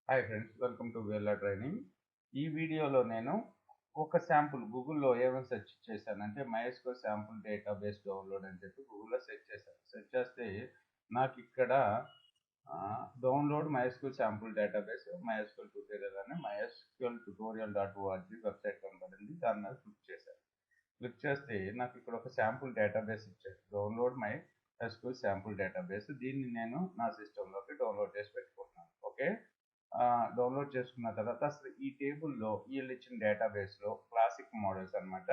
Hi friends, welcome to Vlr training. ఈ వీడియోలో నేను ఒక శాంపుల్ గూగుల్లో ఏమేమి సెర్చ్ చేశానంటే MySQL శాంపుల్ డేటాబేస్ డౌన్లోడ్ అని చెప్పి గూగుల్లో సెర్చ్ చేశాను. సెర్చ్ చేస్తే నాకు ఇక్కడ download MySQL sample database MySQL tutorial అని mysqltutorial.org వెబ్సైట్ కనబడింది. దాని మీద క్లిక్ చేశాను. క్లిక్ చేస్తే నాకు ఇక్కడ ఒక శాంపుల్ డేటాబేస్ ఇచ్చారు. Download MySQL sample database. దీన్ని నేను నా సిస్టంలోకి డౌన్లోడ్ చేసి పెట్టుకుంటున్నాను. ఓకే, డౌన్లోడ్ చేసుకున్న తర్వాత అసలు ఈ టేబుల్లో వీళ్ళు ఇచ్చిన డేటాబేస్లో క్లాసిక్ మోడల్స్ అనమాట.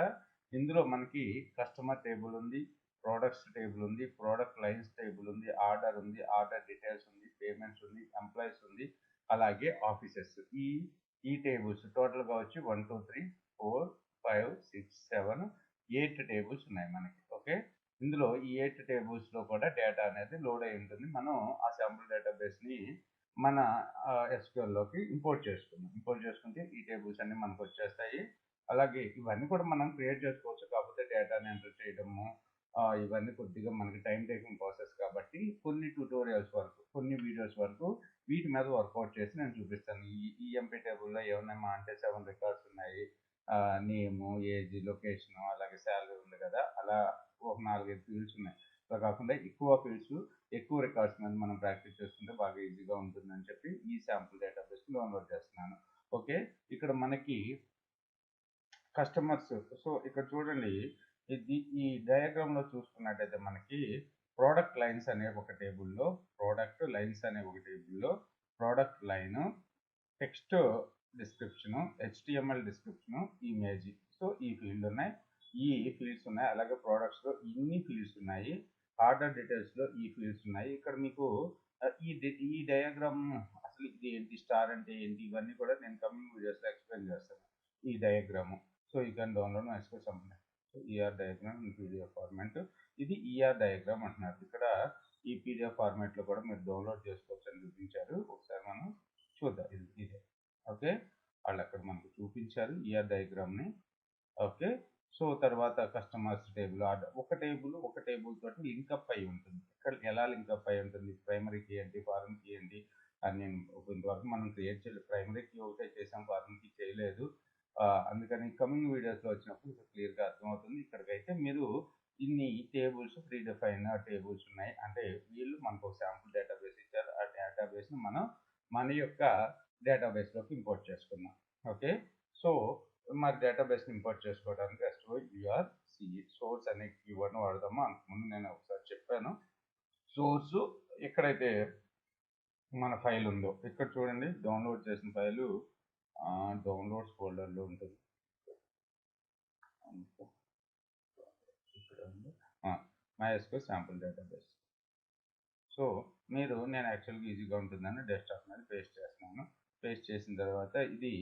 ఇందులో మనకి కస్టమర్ టేబుల్ ఉంది, ప్రోడక్ట్స్ టేబుల్ ఉంది, ప్రోడక్ట్ లైన్స్ టేబుల్ ఉంది, ఆర్డర్ ఉంది, ఆర్డర్ డీటెయిల్స్ ఉంది, పేమెంట్స్ ఉంది, ఎంప్లాయీస్ ఉంది, అలాగే ఆఫీసెస్. ఈ టేబుల్స్ టోటల్గా వచ్చి 1 2 3 4 5 6 7 8 టేబుల్స్ ఉన్నాయి మనకి. ఓకే, ఇందులో ఈ 8 టేబుల్స్లో కూడా డేటా అనేది లోడ్ అయి ఉంటుంది. మనం ఆ శాంపుల్ డేటాబేస్ని మన ఎస్క్యూఎల్లోకి ఇంపోర్ట్ చేసుకుందాం. ఇంపోర్ట్ చేసుకుంటే ఈ టేబుల్స్ అన్ని మనకు వచ్చేస్తాయి. అలాగే ఇవన్నీ కూడా మనం క్రియేట్ చేసుకోవచ్చు. కాకపోతే డేటాని ఎంటర్ చేయడము ఇవన్నీ కొద్దిగా మనకి టైం టేకింగ్ ప్రాసెస్ కాబట్టి కొన్ని ట్యూటోరియల్స్ వరకు, కొన్ని వీడియోస్ వరకు వీటి మీద వర్కౌట్ చేసి నేను చూపిస్తాను. ఈ ఎంపీ టేబుల్లో ఏమన్నా అంటే 7 రికార్డ్స్ ఉన్నాయి. నేము, ఏజ్, లొకేషన్, అలాగే శాలరీ ఉంది కదా, అలా ఒక 4-5 ఫీల్డ్స్ ఉన్నాయి. అలా కాకుండా ఎక్కువ ఫీల్డ్స్, ఎక్కువ రికార్డ్స్ మీద మనం ప్రాక్టీస్ చేసుకుంటే బాగా ఈజీగా ఉంటుందని చెప్పి ఈ శాంపుల్ డేటాబేస్ డౌన్లోడ్ చేస్తున్నాను. ఓకే, ఇక్కడ మనకి కస్టమర్స్. సో ఇక్కడ చూడండి, ఈ డయాగ్రామ్లో చూసుకున్నట్టయితే మనకి ప్రోడక్ట్ లైన్స్ అనే ఒక టేబుల్లో, ప్రోడక్ట్ లైన్స్ అనే ఒక టేబుల్లో product line, text description, HTML description, image. So ఈ ఫీల్డ్ ఉన్నాయి, ఈ ఫీల్డ్స్ ఉన్నాయి. అలాగే ప్రోడక్ట్స్లో ఇన్ని ఫీల్డ్స్ ఉన్నాయి. ఆర్డర్ డీటెయిల్స్లో ఈ ఫీల్డ్స్ ఉన్నాయి. ఇక్కడ మీకు ఈ డయాగ్రామ్ అసలు ఇది ఏంటి, స్టార్ అంటే ఏంటి, ఇవన్నీ కూడా నేను కమింగ్ వీడియోస్లో ఎక్స్ప్లెయిన్ చేస్తాను ఈ diagram. So you can download MySQL సంబంధించి ER diagram in PDF format. ఇది ఈఆర్ డయాగ్రామ్ అంటున్నారు. ఇక్కడ ఈ పీడిఎఫ్ ఫార్మాట్లో కూడా మీరు డౌన్లోడ్ చేసుకోవచ్చు అని చూపించారు. ఒకసారి మనం చూద్దాం. ఇదే ఓకే, వాళ్ళు అక్కడ మనకు చూపించారు ఈఆర్ డయాగ్రామ్ని. ఓకే, సో తర్వాత కస్టమర్స్ టేబుల్, ఆర్డర్, ఒక టేబుల్ తోటి లింకప్ అయి ఉంటుంది. ఇక్కడ ఎలా లింకప్ అయి ఉంటుంది, ప్రైమరీ కీ ఏంటి, ఫారెన్ కీ ఏంటి అని నేను ఇంతవరకు మనం క్రియేట్ చేయలేదు. ప్రైమరీ కీ ఒకటే చేసాం, ఫారెన్ కీ చేయలేదు. అందుకని కమింగ్ వీడియోస్లో వచ్చినప్పుడు క్లియర్గా అర్థమవుతుంది. ఇక్కడికైతే మీరు ఇన్ని టేబుల్స్, ప్రీ డిఫైన్ టేబుల్స్ ఉన్నాయి. అంటే వీళ్ళు మనకు ఒక శాంపుల్ డేటాబేస్ ఇచ్చారు. ఆ డేటాబేస్ని మనం మన యొక్క డేటాబేస్లోకి ఇంపోర్ట్ చేసుకున్నాం. ఓకే, సో మరి డేటాబేస్ని ఇంపోర్ట్ చేసుకోవడానికి SOURCE సోర్స్ అనే కీవర్డ్ని వాడదాము. అంతకుముందు నేను ఒకసారి చెప్పాను. సోర్సు ఎక్కడైతే మన ఫైల్ ఉందో, ఇక్కడ చూడండి, డౌన్లోడ్ చేసిన ఫైలు డౌన్లోడ్స్ ఫోల్డర్లో ఉంటుంది. ఇక్కడ ఉంది MySQL శాంపుల్ డేటాబేస్. సో నేను యాక్చువల్గా ఈజీగా ఉంటుందని డెస్క్టాప్ మీద పేస్ట్ చేస్తున్నాను. పేస్ట్ చేసిన తర్వాత ఇది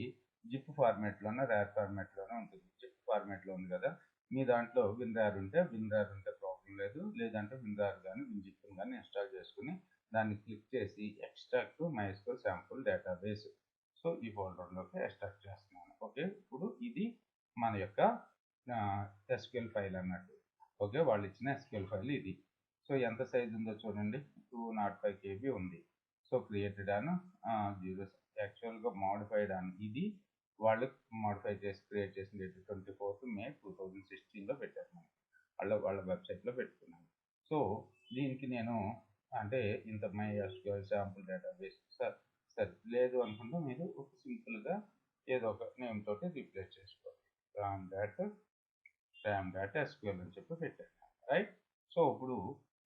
జిప్ ఫార్మాట్లోనే, ర్యార్ ఫార్మాట్లోనే ఉంటుంది. జిప్ ఫార్మాట్లో ఉంది కదా, మీ దాంట్లో WinRAR ఉంటే ప్రాబ్లం లేదు. లేదంటే WinRAR కానీ WinZip కానీ ఇన్స్టాల్ చేసుకుని దాన్ని క్లిక్ చేసి extract MySQL sample database. So ఈ ఫోల్డర్లోకి ఎక్స్ట్రాక్ట్ చేస్తున్నాను. ఓకే, ఇప్పుడు ఇది మన యొక్క ఎస్క్యూఎల్ ఫైల్ అన్నట్టు. ఓకే, వాళ్ళు ఇచ్చిన ఎస్క్యూఎల్ ఫైల్ ఇది. సో ఎంత సైజ్ ఉందో చూడండి, 205 KB ఉంది. సో క్రియేటెడ్ అని 0, యాక్చువల్గా మోడిఫైడ్ అని, ఇది వాళ్ళు మోడిఫై చేసి క్రియేట్ చేసిన డేట్ 24th May 2016లో పెట్టారు. వాళ్ళ వెబ్సైట్లో పెట్టుకున్నాను. సో దీనికి నేను అంటే ఇంత MySQL శాంపుల్ డేటాబేస్ సరే లేదు అనుకుంటే మీరు ఒక సింపుల్గా ఏదో ఒక నేమ్ తోటి రీప్లేస్ చేసుకోవాలి. ram.SQL అని చెప్పి పెట్టాను, రైట్. సో ఇప్పుడు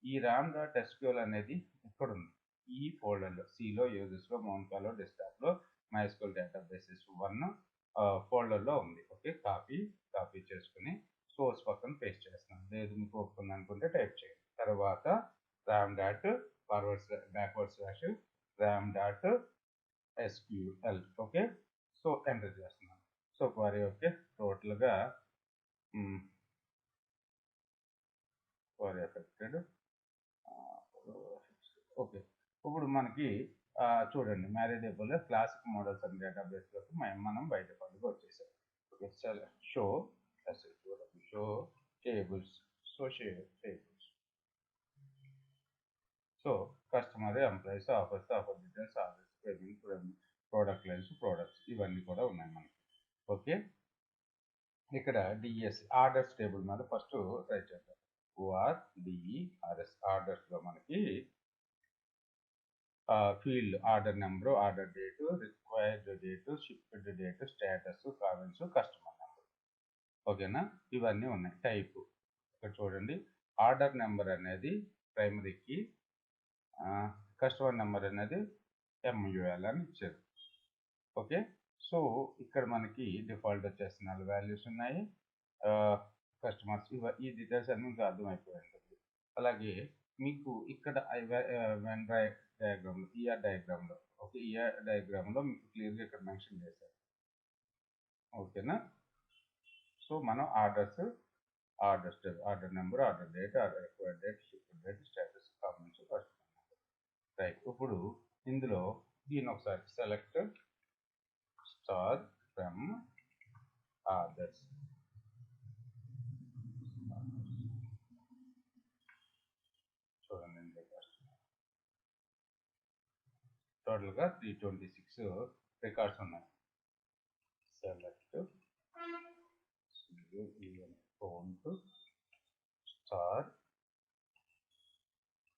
ఈ ram.SQL అనేది ఎక్కడుంది, ఈ ఫోల్డర్లో, సిలో, యూజెస్లో, మౌన్కాలో, డెస్క్టాప్లో MySQL డేటాబేసెస్ 1 ఫోల్డర్లో ఉంది. ఓకే, కాపీ చేసుకుని సోర్స్ పక్కన పేస్ట్ చేస్తున్నాను. లేదు మీకు ఒప్పుకుంది అనుకుంటే టైప్ చేయండి. తర్వాత ram./ram.SQL. ఓకే, సో ఎంటర్ చేస్తున్నాను. సో క్వరీ ఓకే, టోటల్గా క్వరీ ఎఫెక్టెడ్. ఓకే, ఇప్పుడు మనకి చూడండి, మ్యారేజబుల్ క్లాసిక్ మోడల్స్ అండ్ డేటాబేస్లోకి మనం బయట పట్టుకు వచ్చేసాం. Okay, show tables. So customer, employees, offer details, orders, payment, product lines, products ఇవన్నీ కూడా ఉన్నాయి మనకి. ఓకే, ఇక్కడ డిఎస్ ఆర్డర్స్ టేబుల్ మీద ఫస్ట్ ట్రై చేద్దాం. ORDERS ఆర్డర్స్లో మనకి field order number, order date, required date, shipped date, status, comments, customer number. ఓకేనా, ఇవన్నీ ఉన్నాయి. టైపు ఇక్కడ చూడండి, ఆర్డర్ నెంబర్ అనేది ప్రైమరీకి, కస్టమర్ నెంబర్ అనేది MUL అని ఇచ్చారు. ఓకే, సో ఇక్కడ మనకి డిఫాల్ట్ వచ్చేసి 4 వాల్యూస్ ఉన్నాయి. కస్టమర్స్ ఈ డీటెయిల్స్ అన్ని మీకు అర్థమైపోయి ఉంటుంది. అలాగే మీకు ఇక్కడ వెన్ డయాగ్రామ్లో, ER డయాగ్రామ్లో, ఓకే, ER డయాగ్రామ్లో మీకు క్లియర్గా ఇక్కడ మెన్షన్ చేశారు. ఓకేనా, సో మనం order number, order date, order required date, ship date, status, comments, customer number. Right, ఇప్పుడు ఇందులో దీని ఒకసారి సెలెక్ట్ స్టార్ ఫ్రమ్ ఆర్డర్స్. చూడండి, టోటల్గా 326 రికార్డ్స్ ఉన్నాయి. Select count star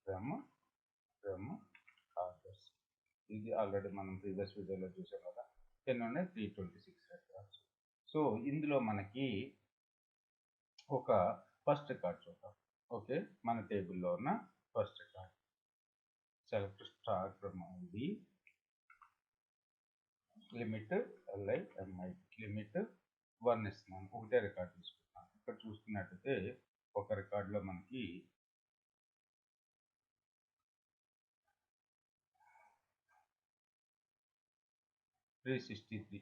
from orders. ఇది ఆల్రెడీ మనం ప్రీవియస్ వీడియోలో చూసాం కదా. ఎన్ని ఉన్నాయి? 326 రికార్డ్స్. సో ఇందులో మనకి ఒక ఫస్ట్ రికార్డ్ చూద్దాం. ఓకే, మన టేబుల్లో ఉన్న first record. Select star from ID, limit LIMI, limit 1 ఇస్తున్నాను. ఒకటే రికార్డ్ తీసుకుంటున్నాను. ఇక్కడ చూసుకున్నట్టయితే ఒక రికార్డులో మనకి 363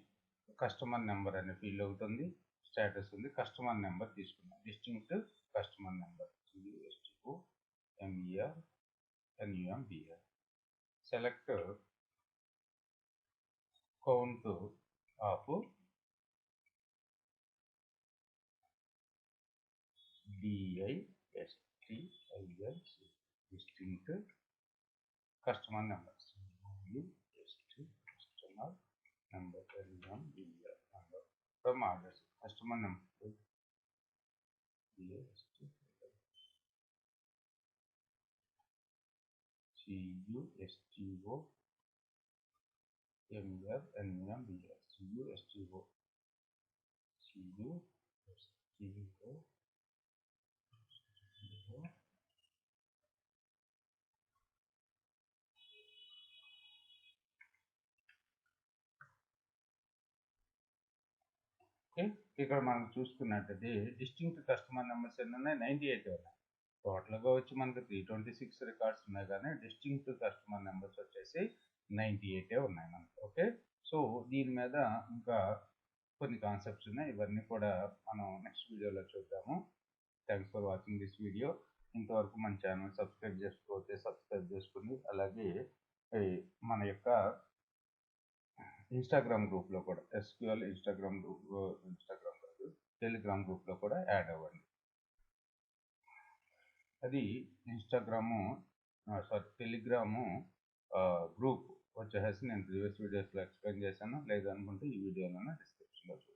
కస్టమర్ నెంబర్ అనే ఫీల్డ్ అవుతుంది. స్టేటస్ ఉంది. కస్టమర్ నెంబర్ తీసుకున్నాం. Distinct customer number CUSTOMER select count of DISTINC distinct customer number customer number number from orders. Customer number ఇక్కడ మనం చూసుకున్నట్టయితే డిస్టింక్ట్ కస్టమర్ నెంబర్స్ ఎన్ని ఉన్నాయి? 98 ఉన్నాయి. టోటల్గా వచ్చి మనకు 326 రికార్డ్స్ ఉన్నాయి, కానీ డిస్టింక్ట్ కస్టమర్ నెంబర్స్ వచ్చేసి 98 ఉన్నాయి మనకు. ఓకే, సో దీని మీద ఇంకా కొన్ని కాన్సెప్ట్స్ ఉన్నాయి. ఇవన్నీ కూడా మనం నెక్స్ట్ వీడియోలో చూద్దాము. Thanks for watching this video. ఇంతవరకు మన ఛానల్ సబ్స్క్రైబ్ చేసుకోతే సబ్స్క్రైబ్ చేసుకుని, అలాగే మన యొక్క ఇన్స్టాగ్రామ్ గ్రూప్లో కూడా, SQL ఇన్స్టాగ్రామ్ కాదు, టెలిగ్రామ్ గ్రూప్లో కూడా యాడ్ అవ్వండి. అది టెలిగ్రాము గ్రూప్ వచ్చేసి నేను ప్రీవియస్ వీడియోస్లో ఎక్స్ప్లెయిన్ చేశాను. లేదనుకుంటే ఈ వీడియోలోనే డిస్క్రిప్షన్లో చూడండి.